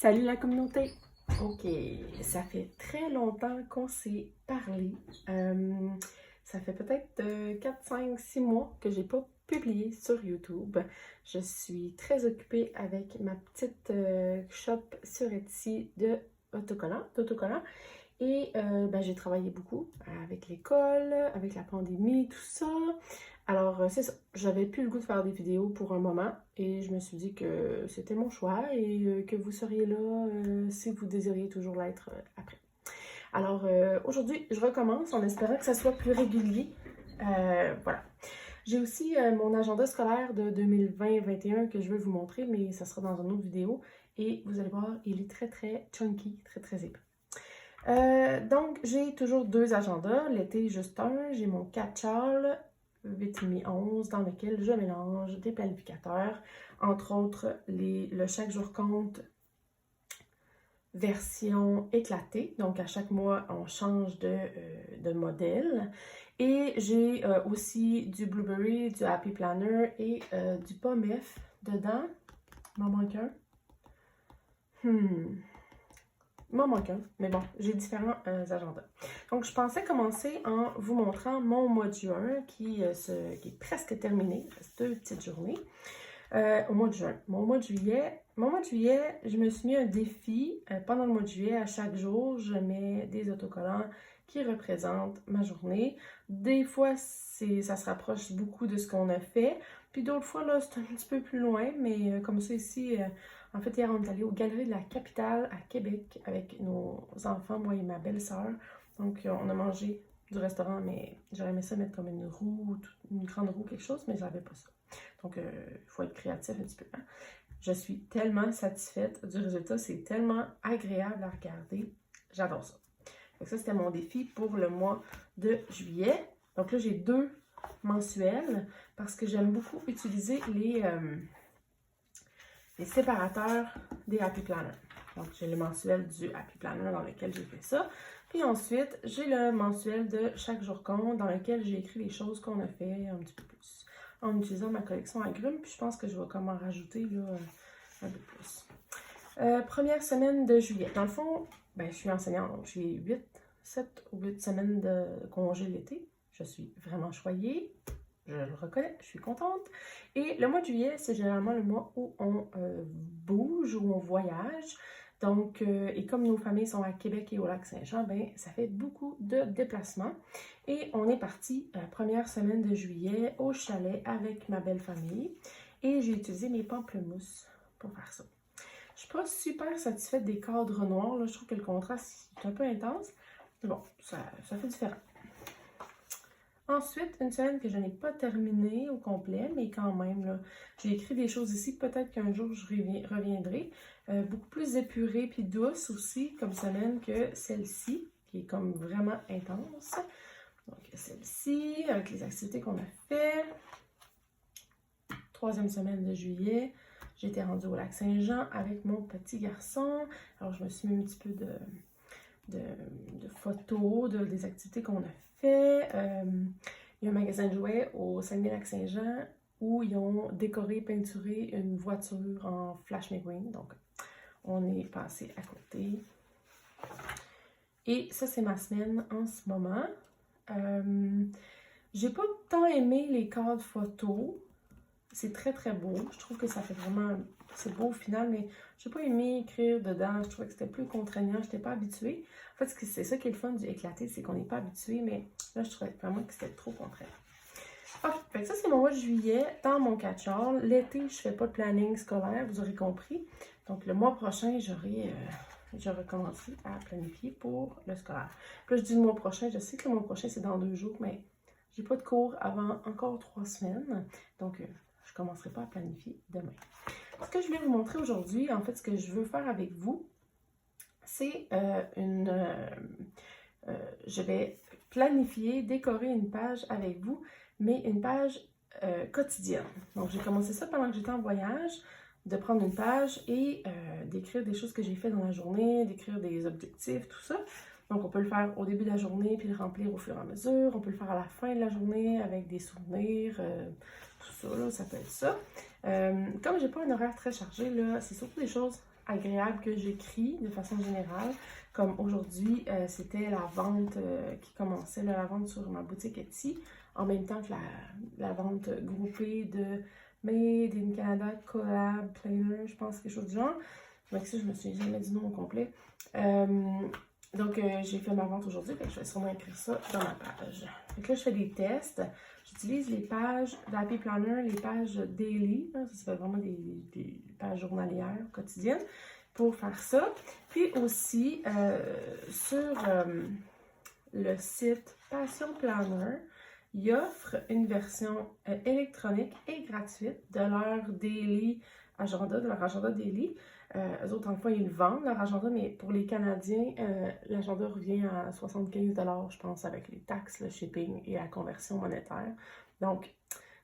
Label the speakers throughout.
Speaker 1: Salut la communauté! Ok, ça fait très longtemps qu'on s'est parlé. Ça fait peut-être 4, 5, 6 mois que j'ai pas publié sur YouTube. Je suis très occupée avec ma petite shop sur Etsy d'autocollants. Et j'ai travaillé beaucoup avec l'école, avec la pandémie, tout ça. Alors, c'est ça. J'avais plus le goût de faire des vidéos pour un moment et je me suis dit que c'était mon choix et que vous seriez là si vous désiriez toujours l'être après. Alors, aujourd'hui, je recommence en espérant que ça soit plus régulier. Voilà. J'ai aussi mon agenda scolaire de 2020-21 que je vais vous montrer, mais ça sera dans une autre vidéo. Et vous allez voir, il est très, très chunky, très, très épais. Donc, j'ai toujours deux agendas. L'été, juste un. J'ai mon catch-all 8,5-11 dans lequel je mélange des planificateurs, entre autres le chaque jour compte version éclatée. Donc, à chaque mois, on change de modèle. Et j'ai aussi du Blueberry, du Happy Planner et du POMF dedans. Il m'en manque un. Il m'en manque un, mais bon, j'ai différents agendas. Donc, je pensais commencer en vous montrant mon mois de juin qui est presque terminé. Il reste 2 petites journées au mois de juin. Mon mois de juillet, je me suis mis un défi. Pendant le mois de juillet, à chaque jour, je mets des autocollants qui représentent ma journée. Des fois, ça se rapproche beaucoup de ce qu'on a fait. Puis d'autres fois, là, c'est un petit peu plus loin, mais comme ça ici... En fait, hier, on est allé aux Galeries de la Capitale à Québec avec nos enfants, moi et ma belle-sœur. Donc, on a mangé du restaurant, mais j'aurais aimé ça mettre comme une roue, une grande roue, quelque chose, mais j'avais pas ça. Donc, il faut être créatif un petit peu. Hein? Je suis tellement satisfaite du résultat. C'est tellement agréable à regarder. J'adore ça. Donc, ça, c'était mon défi pour le mois de juillet. Donc là, j'ai 2 mensuels parce que j'aime beaucoup utiliser les séparateurs des Happy Planner. Donc, j'ai le mensuel du Happy Planner dans lequel j'ai fait ça. Puis ensuite, j'ai le mensuel de chaque jour compte dans lequel j'ai écrit les choses qu'on a fait un petit peu plus. En utilisant ma collection agrumes, puis je pense que je vais comme en rajouter là, un peu plus. Première semaine de juillet. Dans le fond, je suis enseignante, donc j'ai 7 ou 8 semaines de congé l'été. Je suis vraiment choyée. Je le reconnais, je suis contente. Et le mois de juillet, c'est généralement le mois où on bouge, où on voyage. Donc, et comme nos familles sont à Québec et au Lac-Saint-Jean, ça fait beaucoup de déplacements. Et on est parti première semaine de juillet au chalet avec ma belle famille. Et j'ai utilisé mes pamplemousses pour faire ça. Je suis pas super satisfaite des cadres noirs. Là. Je trouve que le contraste est un peu intense. Mais bon, ça fait différent. Ensuite, une semaine que je n'ai pas terminée au complet, mais quand même, j'ai écrit des choses ici. Peut-être qu'un jour, je reviendrai. Beaucoup plus épurée puis douce aussi comme semaine que celle-ci, qui est comme vraiment intense. Donc, celle-ci, avec les activités qu'on a fait. 3e semaine de juillet, j'étais rendue au Lac-Saint-Jean avec mon petit garçon. Alors, je me suis mis un petit peu de photos des activités qu'on a fait. Il y a un magasin de jouets au Saguenay-Lac-Saint-Jean où ils ont décoré, peinturé une voiture en Flash McQueen. Donc, on est passé à côté. Et ça, c'est ma semaine en ce moment. J'ai pas tant aimé les cadres photos. C'est très, très beau. Je trouve que ça fait vraiment... C'est beau au final, mais je n'ai pas aimé écrire dedans. Je trouvais que c'était plus contraignant. Je n'étais pas habituée. En fait, c'est ça qui est le fun du éclaté, c'est qu'on n'est pas habitué, mais là, je trouvais vraiment que c'était trop contraignant. Ok, fait que ça, c'est mon mois de juillet dans mon catch-all. L'été, je ne fais pas de planning scolaire, vous aurez compris. Donc, le mois prochain, j'aurai commencé à planifier pour le scolaire. Puis là, je dis le mois prochain. Je sais que le mois prochain, c'est dans 2 jours, mais j'ai pas de cours avant encore 3 semaines. Donc, je ne commencerai pas à planifier demain. Ce que je vais vous montrer aujourd'hui, en fait, ce que je veux faire avec vous, c'est je vais planifier, décorer une page avec vous, mais une page quotidienne. Donc, j'ai commencé ça pendant que j'étais en voyage, de prendre une page et d'écrire des choses que j'ai fait dans la journée, d'écrire des objectifs, tout ça. Donc, on peut le faire au début de la journée, puis le remplir au fur et à mesure. On peut le faire à la fin de la journée avec des souvenirs, tout ça, là, ça peut être ça. Comme j'ai pas un horaire très chargé, là, c'est surtout des choses agréable que j'écris de façon générale. Comme aujourd'hui, c'était la vente qui commençait, là, la vente sur ma boutique Etsy, en même temps que la vente groupée de Made in Canada Collab Planner, je pense, quelque chose du genre. Donc ça, je me souviens jamais du nom au complet. Donc, j'ai fait ma vente aujourd'hui, je vais sûrement écrire ça dans ma page. Donc là, je fais des tests. J'utilise les pages d'Happy Planner, les pages daily, hein, ça fait vraiment des pages journalières, quotidiennes, pour faire ça. Puis aussi, sur le site Passion Planner, ils offrent une version électronique et gratuite de leur daily agenda, de leur agenda daily. Eux autres, en fois, ils le vendent, leur agenda, mais pour les Canadiens, l'agenda revient à 75 $, je pense, avec les taxes, le shipping et la conversion monétaire. Donc,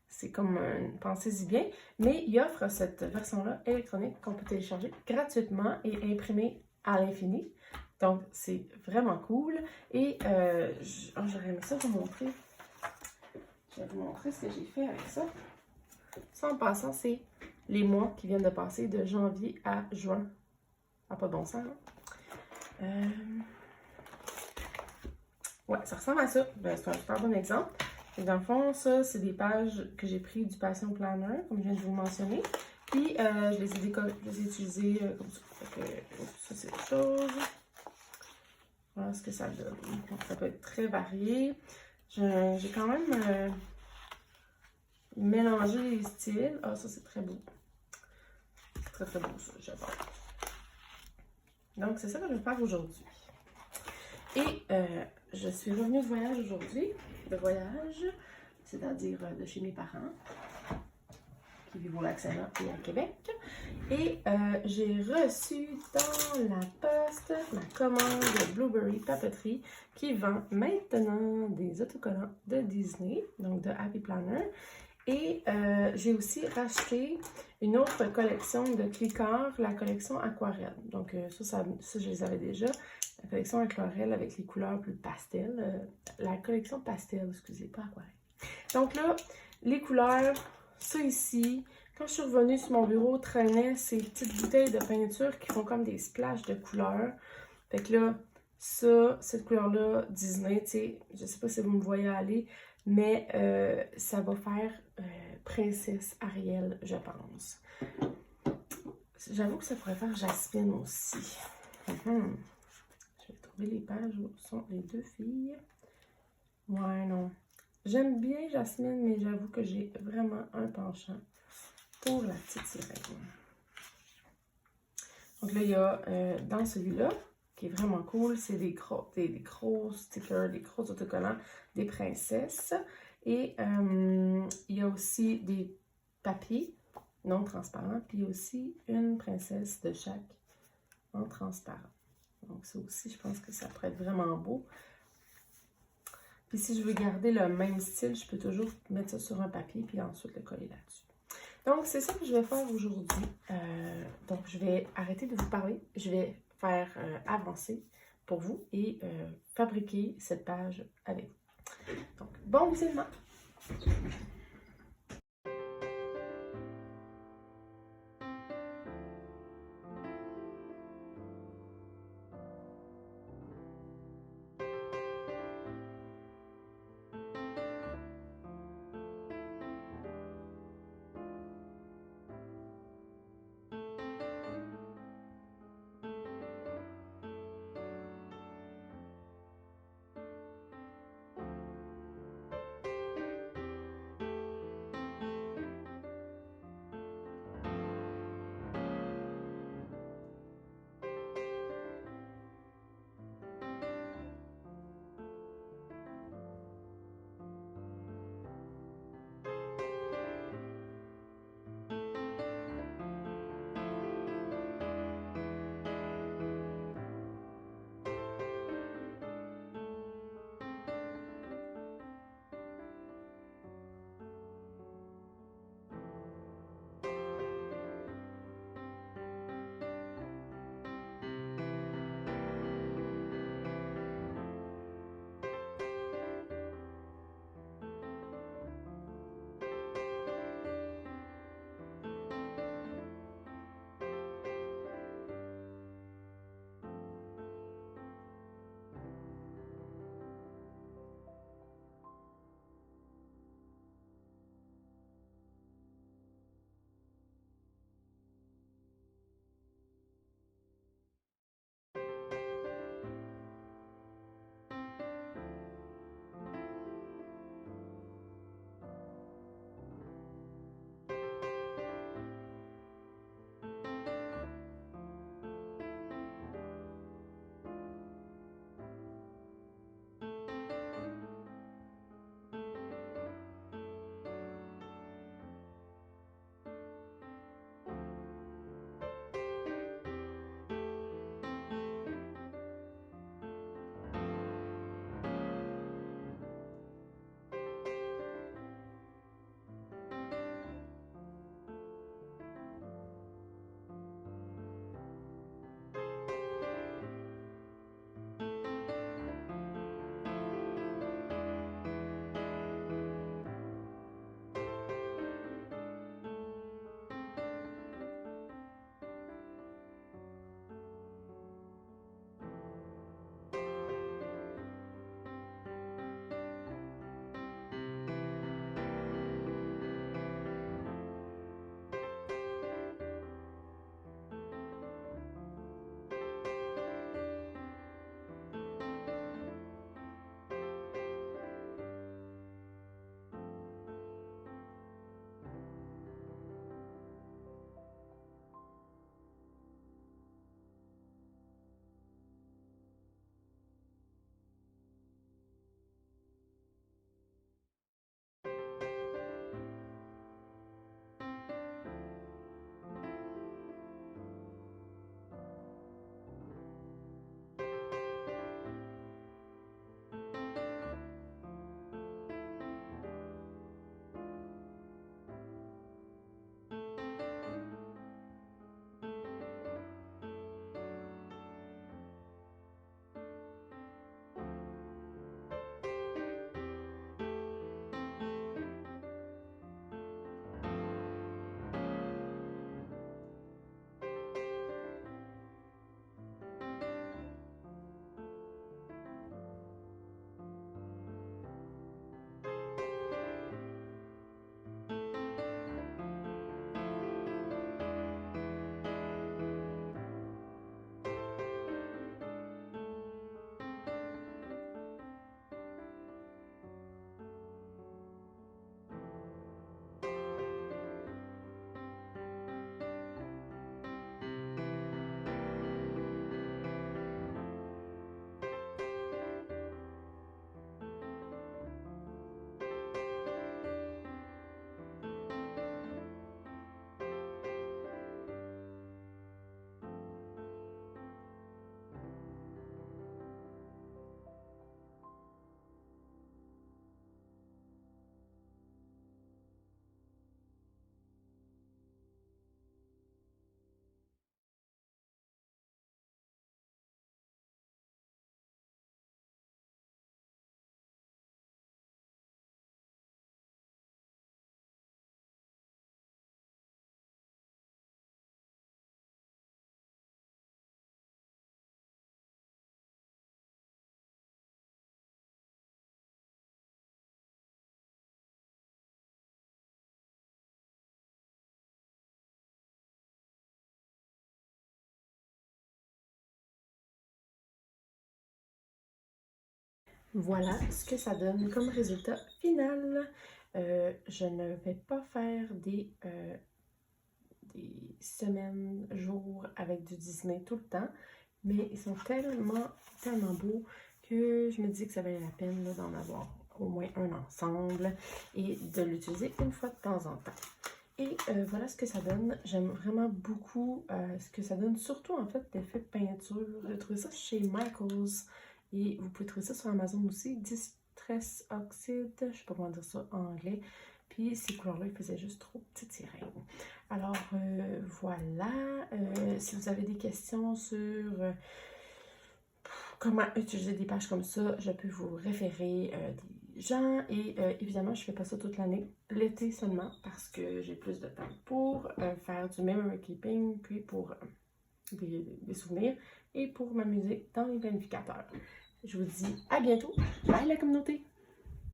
Speaker 1: c'est comme pensez-y bien. Mais ils offrent cette version-là électronique qu'on peut télécharger gratuitement et imprimer à l'infini. Donc, c'est vraiment cool. Et j'aurais aimé ça vous montrer. Je vais vous montrer ce que j'ai fait avec ça. Ça, en passant, c'est les mois qui viennent de passer de janvier à juin. Ah, pas de bon sens, hein? Ouais, ça ressemble à ça. Ben, c'est un super bon exemple. Et dans le fond, ça, c'est des pages que j'ai prises du Passion Planner, comme je viens de vous le mentionner. Puis, je les ai utilisées comme ça. Fait que, ça, c'est autre chose. Voilà ce que ça donne. Donc, ça peut être très varié. J'ai quand même mélangé les styles. Ah, ça, c'est très beau. Très, très beau, ça. J'adore. Donc, c'est ça que je vais faire aujourd'hui. Et je suis revenue de voyage aujourd'hui. De voyage, c'est-à-dire de chez mes parents, qui vivent au Lac-Saint-Jean et à Québec. Et j'ai reçu dans la poste ma commande de Blueberry Papeterie qui vend maintenant des autocollants de Disney, donc de Happy Planner. Et j'ai aussi racheté une autre collection de cliqueurs, la collection aquarelle. Donc ça, je les avais déjà. La collection aquarelle avec les couleurs plus pastel. La collection pastel, excusez, pas aquarelle. Donc là, les couleurs, ça ici. Quand je suis revenue sur mon bureau, traînaient ces petites bouteilles de peinture qui font comme des splashes de couleurs. Fait que là, ça, cette couleur-là, Disney, tu sais, je sais pas si vous me voyez aller, mais ça va faire Princesse Ariel, je pense. J'avoue que ça pourrait faire Jasmine aussi. Je vais trouver les pages où sont les deux filles. Ouais, non. J'aime bien Jasmine, mais j'avoue que j'ai vraiment un penchant pour la petite sirène. Donc là, il y a dans celui-là, qui est vraiment cool, c'est des gros stickers, des gros autocollants, des princesses. Et il y a aussi des papiers non transparents, puis aussi une princesse de chaque en transparent. Donc ça aussi, je pense que ça pourrait être vraiment beau. Puis si je veux garder le même style, je peux toujours mettre ça sur un papier, puis ensuite le coller là-dessus. Donc, c'est ça que je vais faire aujourd'hui. Donc, je vais arrêter de vous parler. Je vais faire avancer pour vous et fabriquer cette page avec vous. Donc, bon visionnement! voilà ce que ça donne comme résultat final. Je ne vais pas faire des semaines, jours avec du Disney tout le temps, mais ils sont tellement, tellement beaux que je me dis que ça valait la peine d'en avoir au moins un ensemble et de l'utiliser une fois de temps en temps. Et voilà ce que ça donne. J'aime vraiment beaucoup ce que ça donne, surtout en fait l'effet peinture. J'ai trouvé ça chez Michaels et vous pouvez trouver ça sur Amazon aussi. Distress Oxide, je sais pas comment dire ça en anglais. Puis ces couleurs-là, ils faisaient juste trop tirer. Alors voilà. Si vous avez des questions sur comment utiliser des pages comme ça, je peux vous référer des gens. Et évidemment, je fais pas ça toute l'année, l'été seulement, parce que j'ai plus de temps pour faire du memory keeping, puis pour des souvenirs et pour m'amuser dans les planificateurs. Je vous dis à bientôt. Bye la communauté!